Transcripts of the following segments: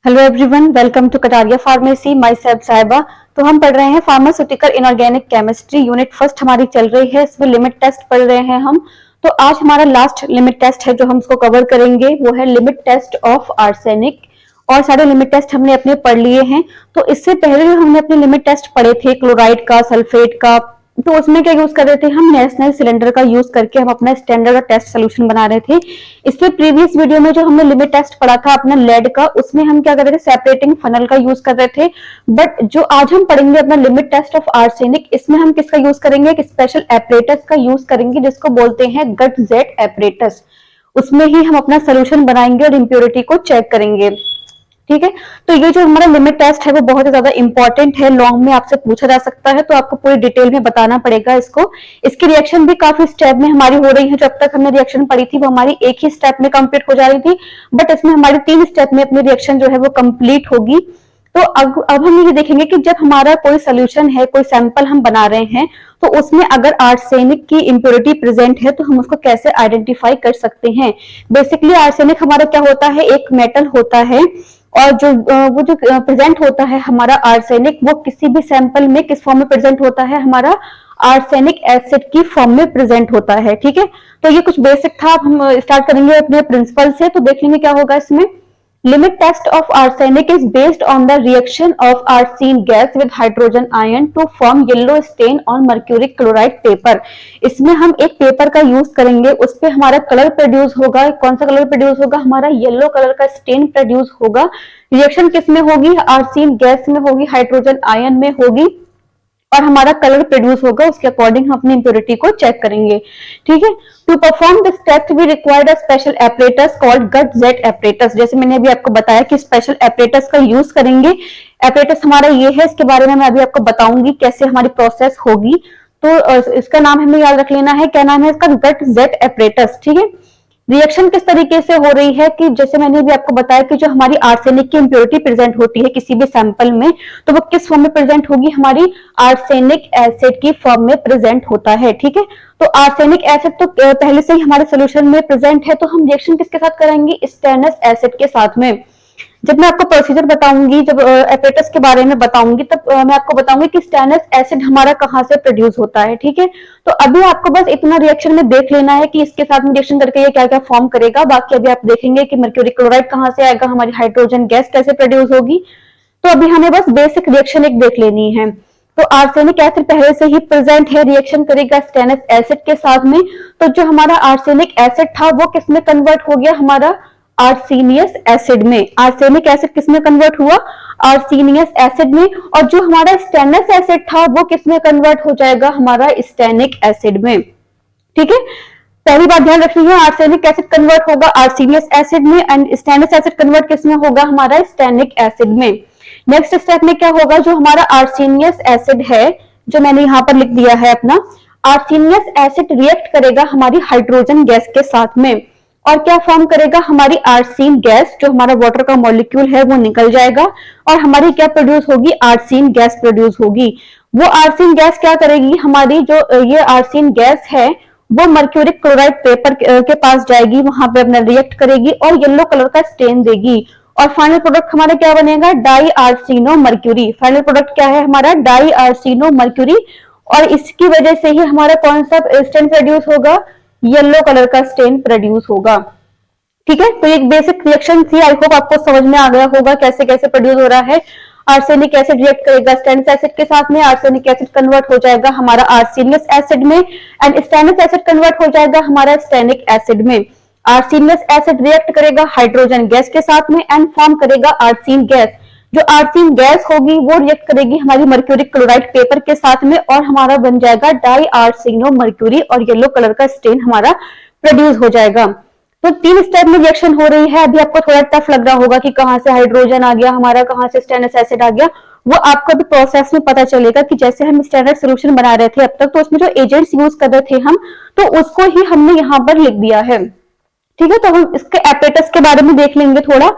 Hello everyone, welcome to Kataria pharmacy. Myself Sahiba. तो हम पढ़ रहे हैं pharmaceutical inorganic chemistry unit first हमारी चल रही है। इसमें लिमिट टेस्ट पढ़ रहे हैं हम। तो आज हमारा लास्ट लिमिट टेस्ट है जो हम इसको कवर करेंगे, वो है लिमिट टेस्ट ऑफ आर्सेनिक। और सारे लिमिट टेस्ट हमने अपने पढ़ लिए हैं। तो इससे पहले जो हमने अपने लिमिट टेस्ट पढ़े थे क्लोराइड का, सल्फेट का, तो उसमें क्या यूज कर रहे थे हम, नेशनल सिलेंडर का यूज करके हम अपना स्टैंडर्ड टेस्ट सोल्यूशन बना रहे थे। इससे प्रीवियस वीडियो में जो हमने लिमिट टेस्ट पढ़ा था अपना लेड का, उसमें हम क्या कर रहे थे, सेपरेटिंग फनल का यूज कर रहे थे। बट जो आज हम पढ़ेंगे अपना लिमिट टेस्ट ऑफ आर्सेनिक, इसमें हम किसका यूज करेंगे, एक स्पेशल एपरेटस का यूज करेंगे जिसको बोलते हैं गट जेट एपरेटस। उसमें ही हम अपना सोल्यूशन बनाएंगे और इम्प्योरिटी को चेक करेंगे। ठीक है। तो ये जो हमारा लिमिट टेस्ट है वो बहुत ही ज्यादा इंपॉर्टेंट है, लॉन्ग में आपसे पूछा जा सकता है, तो आपको पूरी डिटेल में बताना पड़ेगा इसको। इसकी रिएक्शन भी काफी स्टेप में हमारी हो रही है। जब तक हमने रिएक्शन पढ़ी थी वो हमारी एक ही स्टेप में कंप्लीट हो जा रही थी, बट इसमें हमारी 3 स्टेप में अपनी रिएक्शन जो है वो कंप्लीट होगी। तो अब हम ये देखेंगे कि जब हमारा कोई सोल्यूशन है, कोई सैंपल हम बना रहे हैं, तो उसमें अगर आर्सेनिक की इम्प्योरिटी प्रेजेंट है तो हम उसको कैसे आइडेंटिफाई कर सकते हैं। बेसिकली आर्सेनिक हमारा क्या होता है, एक मेटल होता है। और वो जो प्रेजेंट होता है हमारा आर्सेनिक, वो किसी भी सैंपल में किस फॉर्म में प्रेजेंट होता है, हमारा आर्सेनिक एसिड की फॉर्म में प्रेजेंट होता है। ठीक है। तो ये कुछ बेसिक था। अब हम स्टार्ट करेंगे अपने प्रिंसिपल से। तो देख लेंगे क्या होगा इसमें। Limit test of arsenic is based on the reaction of arsine gas with hydrogen ion to form yellow stain on mercuric chloride paper. इसमें हम एक पेपर का यूज करेंगे, उस पे हमारा कलर प्रोड्यूस होगा। कौन सा कलर प्रोड्यूस होगा, हमारा येलो कलर का स्टेन प्रोड्यूस होगा। रिएक्शन किस में होगी, आर्सेन गैस में होगी, हाइड्रोजन आयन में होगी, और हमारा कलर प्रोड्यूस होगा। उसके अकॉर्डिंग हम अपनी इंप्योरिटी को चेक करेंगे। ठीक है। To perform this test we required a special apparatus called Gutzeit apparatus. जैसे मैंने अभी आपको बताया कि स्पेशल एपरेटस का यूज करेंगे। एपरेटस हमारा ये है, इसके बारे में मैं अभी आपको बताऊंगी कैसे हमारी प्रोसेस होगी। तो इसका नाम हमें याद रख लेना है, क्या नाम है इसका, गट जेट एपरेटस। ठीक है। रिएक्शन किस तरीके से हो रही है कि जैसे मैंने भी आपको बताया कि जो हमारी आर्सेनिक की इम्प्योरिटी प्रेजेंट होती है किसी भी सैंपल में, तो वो किस फॉर्म में प्रेजेंट होगी, हमारी आर्सेनिक एसिड की फॉर्म में प्रेजेंट होता है। ठीक है। तो आर्सेनिक एसिड तो पहले से ही हमारे सोल्यूशन में प्रेजेंट है, तो हम रिएक्शन किसके साथ कराएंगे, स्टेनस एसिड के साथ में। जब मैं आपको प्रोसीजर बताऊंगी, जब एपरेटस के बारे में बताऊंगी, तब मैं आपको बताऊंगी कि स्टेनस एसिड हमारा कहाँ से प्रोड्यूस होता है। ठीक है। तो अभी आपको बस इतना रिएक्शन में देख लेना है कि इसके साथ में रिएक्शन करके ये क्या क्या फॉर्म करेगा। बाकी अभी आप देखेंगे कि मर्क्यूरी क्लोराइड कहाँ से आएगा, हमारी हाइड्रोजन गैस कैसे प्रोड्यूस होगी। तो अभी हमें बस बेसिक रिएक्शन एक देख लेनी है। तो आर्सेनिक एसिड पहले से ही प्रेजेंट है, रिएक्शन करेगा स्टेनस एसिड के साथ में। तो जो हमारा आर्सेनिक एसिड था वो किसमें कन्वर्ट हो गया, हमारा आर्सेनियस एसिड में। आर्सेनिक एसिड किसमें कन्वर्ट हुआ, आर्सेनियस एसिड में। और जो हमारा स्टेनस एसिड था वो किसमें कन्वर्ट हो जाएगा, हमारा स्टेनिक एसिड में। ठीक है। पहली बात ध्यान रखनी है, आर्सेनिक एसिड कन्वर्ट होगा आर्सेनियस एसिड में, एंड स्टेनस एसिड कन्वर्ट किसमें होगा, हमारा स्टेनिक एसिड में। नेक्स्ट स्टेप में क्या होगा, जो हमारा आर्सेनियस एसिड है, जो मैंने यहां पर लिख दिया है अपना, आर्सेनियस एसिड रिएक्ट करेगा हमारी हाइड्रोजन गैस के साथ में, और क्या फॉर्म करेगा, हमारी आर्सेन गैस, जो हमारा वाटर का मॉलिक्यूल है वो निकल जाएगा, और हमारी क्या प्रोड्यूस होगी, आर्सेन गैस प्रोड्यूस होगी। वो आर्सेन गैस क्या करेगी, हमारी जो ये आर्सेन गैस है वो मर्क्यूरिक क्लोराइड पेपर के पास जाएगी, वहां पे अपना रिएक्ट करेगी और येलो कलर का स्टेन देगी। और फाइनल प्रोडक्ट हमारा क्या बनेगा, डाई आर्सेनो मर्क्यूरी। फाइनल प्रोडक्ट क्या है हमारा, डाई आर्सेनो मर्क्यूरी। और इसकी वजह से ही हमारा कौन सा स्टेन प्रोड्यूस होगा, येलो कलर का स्टेन प्रोड्यूस होगा। ठीक है। तो एक बेसिक रिएक्शन थी, आई होप आपको समझ में आ गया होगा कैसे कैसे प्रोड्यूस हो रहा है। आर्सेनिक एसिड रिएक्ट करेगा स्टेनिक एसिड के साथ में, आर्सेनिक एसिड कन्वर्ट हो जाएगा हमारा आर्सेनियस एसिड में, एंड स्टेनिक एसिड कन्वर्ट हो जाएगा हमारा स्टेनिक एसिड में। आर्सेनियस एसिड रिएक्ट करेगा हाइड्रोजन गैस के साथ में एंड फॉर्म करेगा आर्सेन गैस। जो आर्सेन गैस होगी वो रिएक्ट करेगी हमारी मर्क्यूरिक क्लोराइड पेपर के साथ में, और हमारा बन जाएगा डाई आर्सेनो मर्क्यूरी, और येलो कलर का स्टेन हमारा प्रोड्यूस हो जाएगा। तो 3 स्टेप में रिएक्शन हो रही है। अभी आपको थोड़ा टफ लग रहा होगा कि कहां से हाइड्रोजन आ गया हमारा, कहां से स्टेनस एसिड आ गया। वो आपको भी प्रोसेस में पता चलेगा कि जैसे हम स्टैंडर्ड सोल्यूशन बना रहे थे अब तक, तो उसमें जो एजेंट्स यूज कर रहे थे हम, तो उसको ही हमने यहाँ पर लिख दिया है। ठीक है। तो हम इसके एपरेटस के बारे में देख लेंगे थोड़ा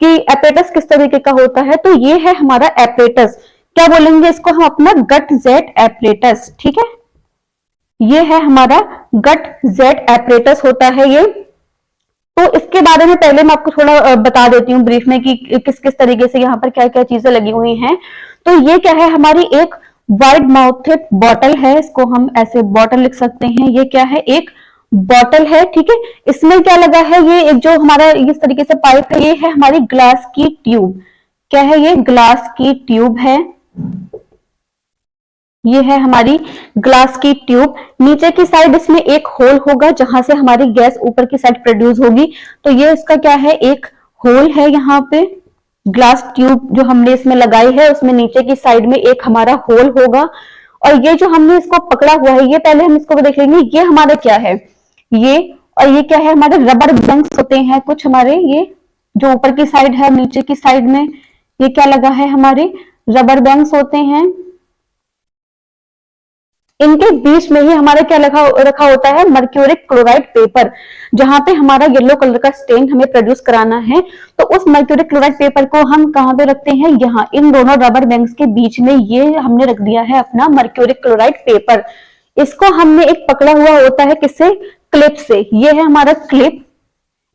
कि एपरेटस किस तरीके का होता है। तो ये है हमारा एपरेटस, क्या बोलेंगे इसको हम अपना, गट जेट एपरेटस। ठीक है। ये है हमारा गट जेट एपरेटस होता है ये। तो इसके बारे में पहले मैं आपको थोड़ा बता देती हूँ ब्रीफ में कि किस किस तरीके से यहाँ पर क्या क्या चीजें लगी हुई हैं। तो ये क्या है, हमारी एक वाइड माउथेड बॉटल है, इसको हम ऐसे बॉटल लिख सकते हैं। ये क्या है, एक बॉटल है, ठीक है। इसमें क्या लगा है, ये एक जो हमारा इस तरीके से पाइप है, ये है हमारी ग्लास की ट्यूब। क्या है, ये ग्लास की ट्यूब है। ये है हमारी ग्लास की ट्यूब। नीचे की साइड इसमें एक होल होगा जहां से हमारी गैस ऊपर की साइड प्रोड्यूस होगी। तो ये इसका क्या है, एक होल है यहाँ पे। ग्लास ट्यूब जो हमने इसमें लगाई है उसमें नीचे की साइड में एक हमारा होल होगा। और ये जो हमने इसको पकड़ा हुआ है, ये पहले हम इसको देखेंगे, ये हमारा क्या है, ये और ये क्या है, हमारे रबर बैंड्स होते हैं कुछ हमारे, ये जो ऊपर की साइड है नीचे की साइड में ये क्या लगा है, हमारे रबर बैंड्स होते हैं। इनके बीच में ही हमारा क्या रखा होता है, मर्क्यूरिक क्लोराइड पेपर, जहां पे हमारा येलो कलर का स्टेन हमें प्रोड्यूस कराना है। तो उस मर्क्यूरिक क्लोराइड पेपर को हम कहां पे रखते हैं, यहाँ इन दोनों रबर बैंड्स के बीच में ये हमने रख दिया है अपना मर्क्यूरिक क्लोराइड पेपर। इसको हमने एक पकड़ा हुआ होता है, किससे, क्लिप से। ये है हमारा क्लिप,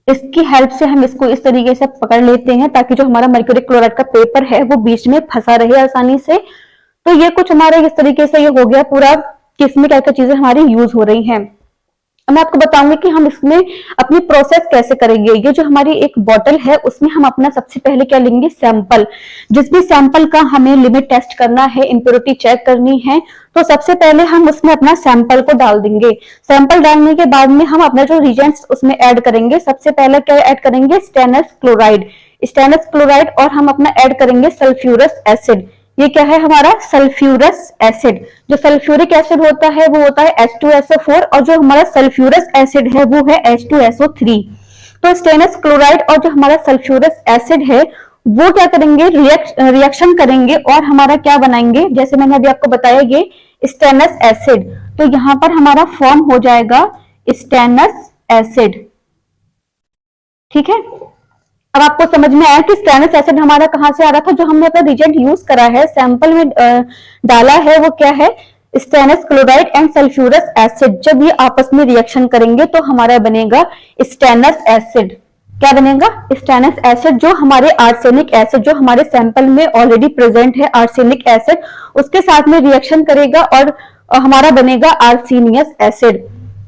इसकी हेल्प से हम इसको इस तरीके से पकड़ लेते हैं ताकि जो हमारा मर्क्यूरिक क्लोराइड का पेपर है वो बीच में फंसा रहे आसानी से। तो ये कुछ हमारे इस तरीके से ये हो गया पूरा कि इसमें क्या क्या चीजें हमारी यूज हो रही हैं। अब मैं आपको बताऊंगी कि हम इसमें अपनी प्रोसेस कैसे करेंगे। ये जो हमारी एक बॉटल है उसमें हम अपना सबसे पहले क्या लेंगे, सैंपल। जिस भी सैंपल का हमें लिमिट टेस्ट करना है, इंप्योरिटी चेक करनी है, तो सबसे पहले हम उसमें अपना सैंपल को डाल देंगे। सैंपल डालने के बाद में हम अपना जो रिएजेंट्स उसमें ऐड करेंगे। सबसे पहले क्या ऐड करेंगे, स्टेनस क्लोराइड। स्टेनस क्लोराइड और हम अपना ऐड करेंगे सल्फ्यूरस एसिड। ये क्या है हमारा, सल्फ्यूरस एसिड। जो सल्फ्यूरिक एसिड होता है वो होता है H2SO4 और जो हमारा सल्फ्यूरस एसिड है वो है H2SO3। तो स्टेनस क्लोराइड और जो हमारा सल्फ्यूरस एसिड है वो क्या करेंगे, रिएक्शन करेंगे और हमारा क्या बनाएंगे, जैसे मैंने अभी आपको बताया ये स्टेनस एसिड। तो यहां पर हमारा फॉर्म हो जाएगा स्टेनस एसिड, ठीक है। अब आपको समझ में आया कि स्टेनस एसिड हमारा कहां से आ रहा था, जो हमने अपना रिएजेंट यूज करा है, सैंपल में डाला है, वो क्या है, stannous chloride and sulphurous acid. जब ये आपस में रिएक्शन करेंगे तो हमारा बनेगा स्टेनस एसिड। क्या बनेगा, स्टेनस एसिड। जो हमारे आर्सेनिक एसिड जो हमारे सैंपल में ऑलरेडी प्रेजेंट है, आर्सेनिक एसिड, उसके साथ में रिएक्शन करेगा और हमारा बनेगा आर्सेनियस एसिड।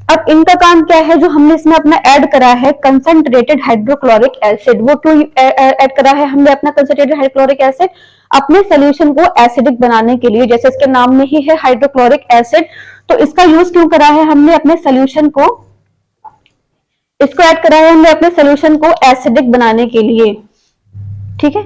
अब इनका काम क्या है, जो हमने इसमें अपना ऐड करा है कंसंट्रेटेड हाइड्रोक्लोरिक एसिड। वो क्यों ऐड करा है हमने अपना कंसंट्रेटेड हाइड्रोक्लोरिक एसिड, अपने सॉल्यूशन को एसिडिक बनाने के लिए। जैसे इसके नाम में ही है हाइड्रोक्लोरिक एसिड, तो इसका यूज क्यों करा है हमने अपने सॉल्यूशन को, इसको ऐड करा है हमने अपने सॉल्यूशन को एसिडिक बनाने के लिए, ठीक है।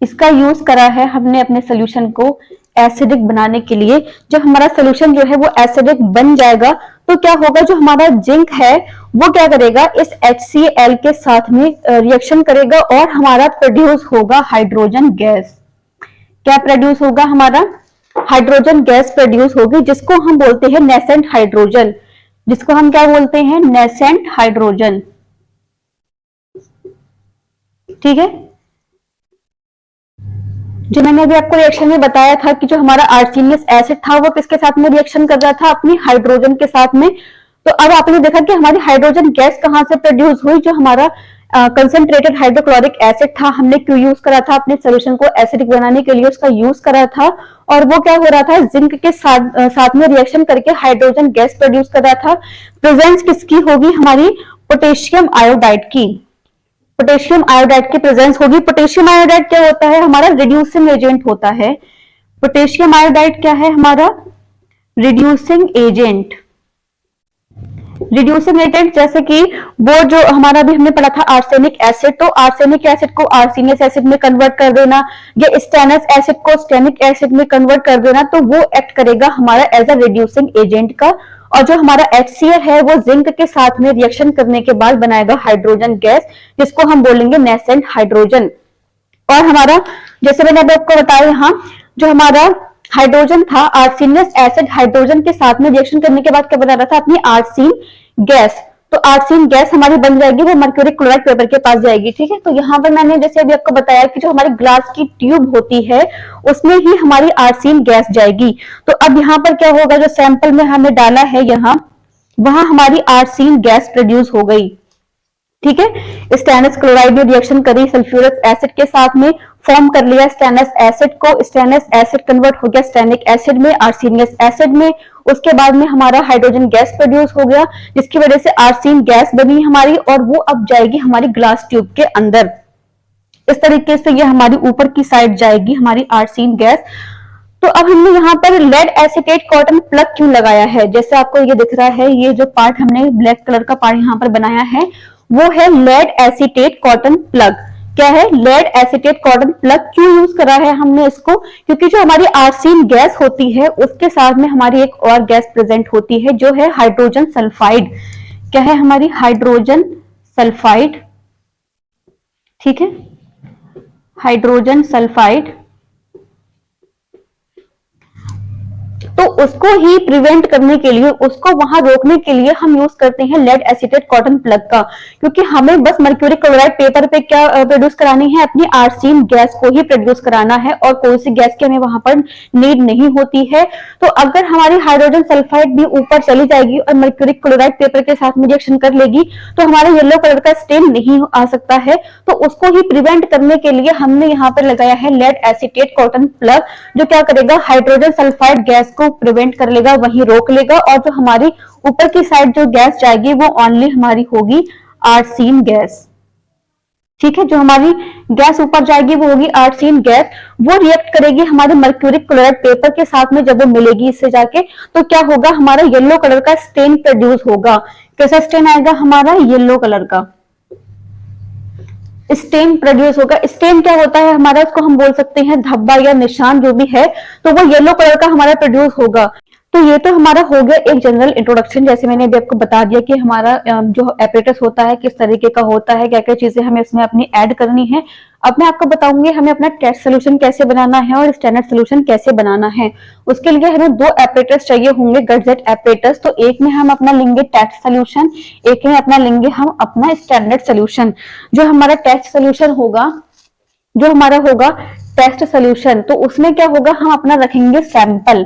इसका यूज करा है हमने अपने सॉल्यूशन को एसिडिक बनाने के लिए। जब हमारा सॉल्यूशन जो है वो एसिडिक बन जाएगा तो क्या होगा, जो हमारा जिंक है वो क्या करेगा, इस HCl के साथ में रिएक्शन करेगा और हमारा प्रोड्यूस होगा हाइड्रोजन गैस। क्या प्रोड्यूस होगा, हमारा हाइड्रोजन गैस प्रोड्यूस होगी, जिसको हम बोलते हैं नेसेंट हाइड्रोजन। जिसको हम क्या बोलते हैं, नेसेंट हाइड्रोजन, ठीक है। जो मैंने अभी आपको रिएक्शन में बताया था कि जो हमारा आर्सेनियस एसिड था वो किसके साथ में रिएक्शन कर रहा था, अपनी हाइड्रोजन के साथ में। तो अब आपने देखा कि हमारी हाइड्रोजन गैस कहां से प्रोड्यूस हुई, जो हमारा कंसंट्रेटेड हाइड्रोक्लोरिक एसिड था, हमने क्यों यूज करा था, अपने सॉल्यूशन को एसिडिक बनाने के लिए उसका यूज करा था। और वो क्या हो रहा था, जिंक के साथ में रिएक्शन करके हाइड्रोजन गैस प्रोड्यूस कर रहा था। प्रेजेंस किसकी होगी, हमारी पोटेशियम आयोडाइड की। पोटेशियम आयोडाइड की प्रेजेंस होगी। पोटेशियम आयोडाइड क्या होता है, हमारा रिड्यूसिंग एजेंट होता है। पोटेशियम आयोडाइड क्या है, हमारा रिड्यूसिंग एजेंट। रिड्यूसिंग एजेंट जैसे कि वो जो हमारा भी हमने पढ़ा था आर्सेनिक एसिड, तो आर्सेनिक एसिड को आर्सेनियस एसिड में कन्वर्ट कर देना, या स्टेनस एसिड को स्टेनिक एसिड में कन्वर्ट कर देना, तो वो एक्ट करेगा हमारा एज अ रिड्यूसिंग एजेंट का। और जो हमारा HCl है वो जिंक के साथ में रिएक्शन करने के बाद बनाएगा हाइड्रोजन गैस, जिसको हम बोलेंगे नेसेंट हाइड्रोजन। और हमारा जैसे मैंने अभी आपको बताया, यहाँ जो हमारा हाइड्रोजन था, आर्सेनियस एसिड हाइड्रोजन के साथ में रिएक्शन करने के बाद क्या बना रहा था, अपनी आर्सेन गैस। तो आर्सेन गैस हमारी बन जाएगी, वो मर्क्यूरिक क्लोराइड पेपर के पास जाएगी, ठीक है। तो यहाँ पर मैंने जैसे अभी आपको बताया कि जो हमारी ग्लास की ट्यूब होती है उसमें ही हमारी आर्सेन गैस जाएगी। तो अब यहाँ पर क्या होगा, जो सैंपल में हमने डाला है यहाँ, वहां हमारी आर्सेन गैस प्रोड्यूस हो गई। ठीक है। स्टेनस क्लोराइड ने रिएक्शन करी सल्फ्यूरस एसिड के साथ में, फॉर्म कर लिया स्टेनस एसिड को। स्टेनस एसिड कन्वर्ट हो गया स्टेनिक एसिड में, आर्सेनियस एसिड में। उसके बाद में हमारा हाइड्रोजन गैस प्रोड्यूस हो गया, जिसकी वजह से आर्सेन गैस बनी हमारी, और वो अब जाएगी हमारी ग्लास ट्यूब के अंदर। इस तरीके से ये हमारी ऊपर की साइड जाएगी हमारी आर्सेन गैस। तो अब हमने यहाँ पर लेड एसीटेट कॉटन प्लग क्यों लगाया है? जैसे आपको ये दिख रहा है, ये जो पार्ट हमने ब्लैक कलर का पार्ट यहाँ पर बनाया है वो है लेड एसीटेट कॉटन प्लग। क्या है? Lead acetate cotton plug. क्यों यूज करा है हमने इसको? क्योंकि जो हमारी आर्सेन गैस होती है उसके साथ में हमारी एक और गैस प्रेजेंट होती है जो है हाइड्रोजन सल्फाइड। क्या है? हमारी हाइड्रोजन सल्फाइड। ठीक है, हाइड्रोजन सल्फाइड। तो उसको ही प्रिवेंट करने के लिए, उसको वहां रोकने के लिए हम यूज करते हैं लेड एसीटेट कॉटन प्लग का, क्योंकि हमें बस मर्क्यूरी क्लोराइड पेपर पे क्या प्रोड्यूस करानी है? अपनी आर्सेन गैस को ही प्रोड्यूस कराना है, और कोई सी गैस की हमें वहां पर नीड नहीं होती है। तो अगर हमारी हाइड्रोजन सल्फाइड भी ऊपर चली जाएगी और मर्क्यूरी क्लोराइड पेपर के साथ में रिएक्शन कर लेगी तो हमारा येलो कलर का स्टेन नहीं आ सकता है। तो उसको ही प्रिवेंट करने के लिए हमने यहाँ पर लगाया है लेड एसीटेट कॉटन प्लग, जो क्या करेगा? हाइड्रोजन सल्फाइड गैस को प्रिवेंट कर लेगा, वहीं रोक लेगा, और जो हमारी ऊपर की साइड जो गैस जाएगी वो ओनली हमारी होगी आर्सेन गैस। ठीक है, जो हमारी गैस ऊपर जाएगी वो होगी आर्सेन गैस। वो रिएक्ट करेगी हमारे मर्क्यूरी क्लोराइड पेपर के साथ में, जब वो मिलेगी इससे जाके तो क्या होगा? हमारा येलो कलर का स्टेन प्रोड्यूस होगा। कैसा स्टेन आएगा? हमारा येलो कलर का स्टेन प्रोड्यूस होगा। स्टेन क्या होता है हमारा? इसको हम बोल सकते हैं धब्बा या निशान, जो भी है, तो वो येलो कलर का हमारा प्रोड्यूस होगा। तो ये तो हमारा हो गया एक जनरल इंट्रोडक्शन, जैसे मैंने अभी आपको बता दिया कि हमारा जो एपरेटस होता है किस तरीके का होता है, क्या क्या चीजें हमें इसमें अपनी ऐड करनी है। अब मैं आपको बताऊंगी हमें अपना टेस्ट सोल्यूशन कैसे बनाना है और स्टैंडर्ड सोल्यूशन कैसे बनाना है। उसके लिए हमें दो एपरेटस चाहिए होंगे, गटजेट एपरेटस। तो एक में हम अपना लेंगे टेस्ट सोल्यूशन, एक में अपना लेंगे हम अपना स्टैंडर्ड सोल्यूशन। जो हमारा टेस्ट सोल्यूशन होगा, जो हमारा होगा टेस्ट सोल्यूशन, तो उसमें क्या होगा? हम अपना रखेंगे सैंपल।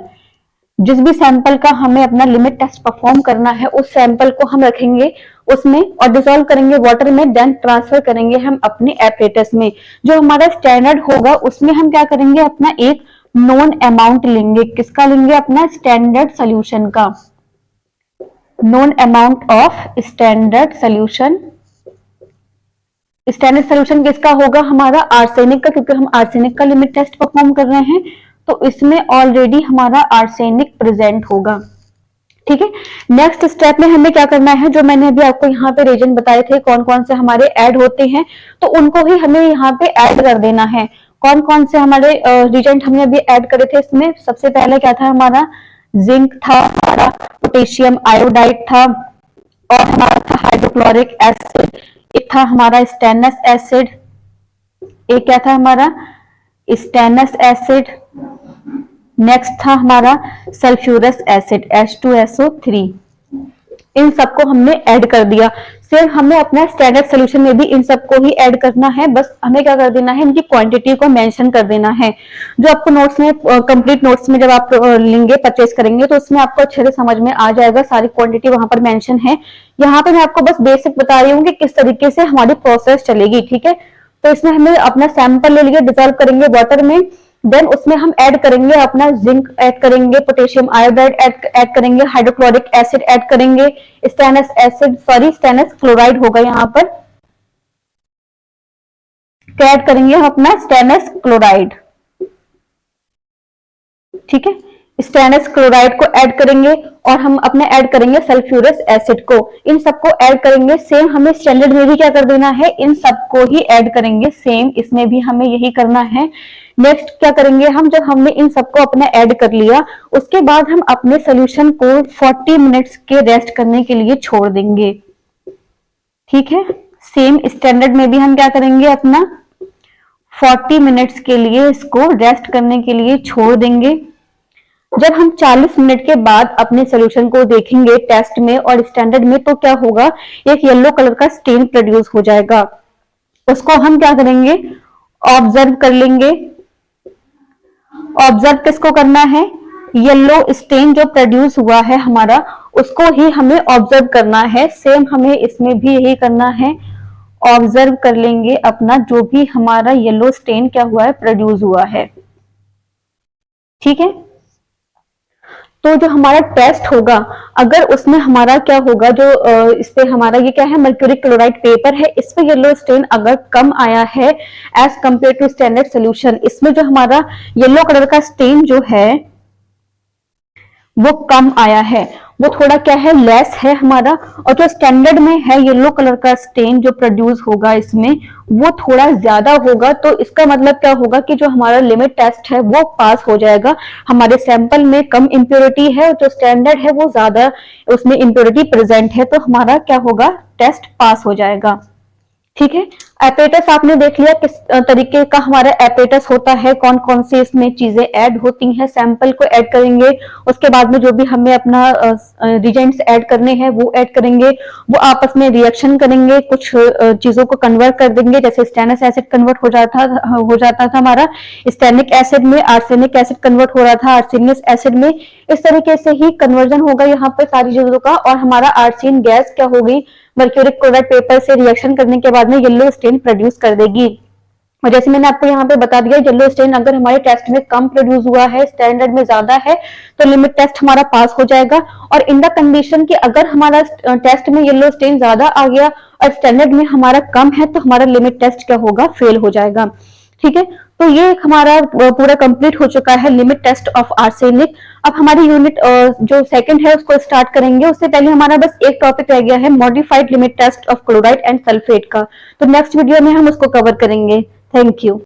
जिस भी सैंपल का हमें अपना लिमिट टेस्ट परफॉर्म करना है उस सैंपल को हम रखेंगे उसमें और डिसॉल्व करेंगे वाटर में, देन ट्रांसफर करेंगे हम अपने एपरेटस में। जो हमारा स्टैंडर्ड होगा उसमें हम क्या करेंगे? अपना एक नोन अमाउंट लेंगे। किसका लेंगे? अपना स्टैंडर्ड सोल्यूशन का। Known amount of standard solution. Standard solution किसका होगा? हमारा आर्सेनिक का, क्योंकि हम आर्सेनिक का लिमिट टेस्ट परफॉर्म कर रहे हैं तो इसमें ऑलरेडी हमारा आर्सेनिक प्रेजेंट होगा। ठीक है, नेक्स्ट स्टेप में हमें क्या करना है? जो मैंने अभी आपको यहाँ पे रीजन बताए थे कौन कौन से हमारे ऐड होते हैं, तो उनको ही हमें यहाँ पे ऐड कर देना है। कौन कौन से हमारे रीजेंट हमने अभी ऐड करे थे इसमें? सबसे पहले क्या था हमारा? जिंक था, हमारा पोटेशियम आयोडाइड था, और हमारा था हाइड्रोक्लोरिक एसिड, एक था हमारा स्टेनस एसिड, एक क्या था हमारा? Stannous acid. नेक्स्ट था हमारा सल्फ्यूरस एसिड H2SO3। इन सबको हमने ऐड कर दिया। सिर्फ हमें अपना स्टैंडर्ड सोल्यूशन में भी इन सबको ही ऐड करना है, बस हमें क्या कर देना है? इनकी क्वांटिटी को मेंशन कर देना है। जो आपको नोट्स में, कंप्लीट नोट्स में जब आप लेंगे, परचेज करेंगे, तो उसमें आपको अच्छे से समझ में आ जाएगा, सारी क्वांटिटी वहां पर मेंशन है। यहाँ पे मैं आपको बस बेसिक बता रही हूँ कि किस तरीके से हमारी प्रोसेस चलेगी। ठीक है, तो इसमें हमें अपना सैंपल ले लिए, डिसॉल्व करेंगे वाटर में, देन उसमें हम ऐड करेंगे अपना जिंक ऐड करेंगे, पोटेशियम आयोडाइड ऐड करेंगे, हाइड्रोक्लोरिक एसिड ऐड करेंगे, stannous acid, sorry stannous chloride होगा यहाँ पर, ऐड करेंगे हम अपना स्टेनस क्लोराइड। ठीक है, स्टेनस क्लोराइड को ऐड करेंगे और हम अपने ऐड करेंगे सल्फ्यूरस एसिड को। इन सबको ऐड करेंगे। सेम हमें स्टैंडर्ड में भी क्या कर देना है? इन सबको ही ऐड करेंगे। सेम इसमें भी हमें यही करना है। नेक्स्ट क्या करेंगे हम? जब हमने इन सबको अपना ऐड कर लिया उसके बाद हम अपने सोल्यूशन को 40 मिनट्स के रेस्ट करने के लिए छोड़ देंगे। ठीक है, सेम स्टैंडर्ड में भी हम क्या करेंगे? अपना 40 मिनट्स के लिए इसको रेस्ट करने के लिए छोड़ देंगे। जब हम 40 मिनट के बाद अपने सोल्यूशन को देखेंगे टेस्ट में और स्टैंडर्ड में, तो क्या होगा? एक येलो कलर का स्टेन प्रोड्यूस हो जाएगा। उसको हम क्या करेंगे? ऑब्जर्व कर लेंगे। ऑब्जर्व किसको करना है? येलो स्टेन जो प्रोड्यूस हुआ है हमारा, उसको ही हमें ऑब्जर्व करना है। सेम हमें इसमें भी यही करना है, ऑब्जर्व कर लेंगे अपना जो भी हमारा येलो स्टेन क्या हुआ है, प्रोड्यूस हुआ है। ठीक है, तो जो हमारा टेस्ट होगा, अगर उसमें हमारा क्या होगा, जो इस पे हमारा ये क्या है, मर्क्यूरी क्लोराइड पेपर है, इस पे येलो स्टेन अगर कम आया है as compare to standard solution, इसमें जो हमारा येलो कलर का स्टेन जो है वो कम आया है, वो थोड़ा क्या है, लेस है हमारा, और जो स्टैंडर्ड में है येलो कलर का स्टेन जो प्रोड्यूस होगा इसमें वो थोड़ा ज्यादा होगा। तो इसका मतलब क्या होगा कि जो हमारा लिमिट टेस्ट है वो पास हो जाएगा। हमारे सैंपल में कम इम्प्योरिटी है, जो स्टैंडर्ड है वो ज्यादा उसमें इम्प्योरिटी प्रेजेंट है, तो हमारा क्या होगा, टेस्ट पास हो जाएगा। ठीक है, एपेटस आपने देख लिया किस तरीके का हमारा एपेटस होता है, कौन कौन सी इसमें चीजें ऐड होती हैं, सैंपल को ऐड करेंगे, उसके बाद में जो भी हमें अपना रिजेंट्स ऐड करने हैं वो ऐड करेंगे, वो आपस में रिएक्शन करेंगे, कुछ चीजों को कन्वर्ट कर देंगे, जैसे स्टेनस एसिड कन्वर्ट हो जाता था हमारा स्टेनिक एसिड में, आर्सेनिक एसिड कन्वर्ट हो रहा था आर्सेनियस एसिड में, इस तरीके से ही कन्वर्जन होगा यहाँ पे सारी चीजों का, और हमारा आर्सेन गैस क्या होगी, मर्क्यूरिक क्लोराइड पेपर से रिएक्शन करने के बाद में येलो स्टेन प्रोड्यूस कर देगी। और जैसे मैंने आपको यहाँ पे बता दिया, येलो स्टेन अगर हमारे टेस्ट में कम प्रोड्यूस हुआ है, स्टैंडर्ड में ज्यादा है, तो लिमिट टेस्ट हमारा पास हो जाएगा। और इन द कंडीशन कि अगर हमारा टेस्ट में येलो स्टेन ज्यादा आ गया और स्टैंडर्ड में हमारा कम है, तो हमारा लिमिट टेस्ट क्या होगा, फेल हो जाएगा। ठीक है, तो ये हमारा पूरा कंप्लीट हो चुका है लिमिट टेस्ट ऑफ आर्सेनिक। अब हमारी यूनिट जो सेकंड है उसको स्टार्ट करेंगे, उससे पहले हमारा बस एक टॉपिक रह गया है, modified limit test of chloride and sulphate का। तो नेक्स्ट वीडियो में हम उसको कवर करेंगे। Thank you.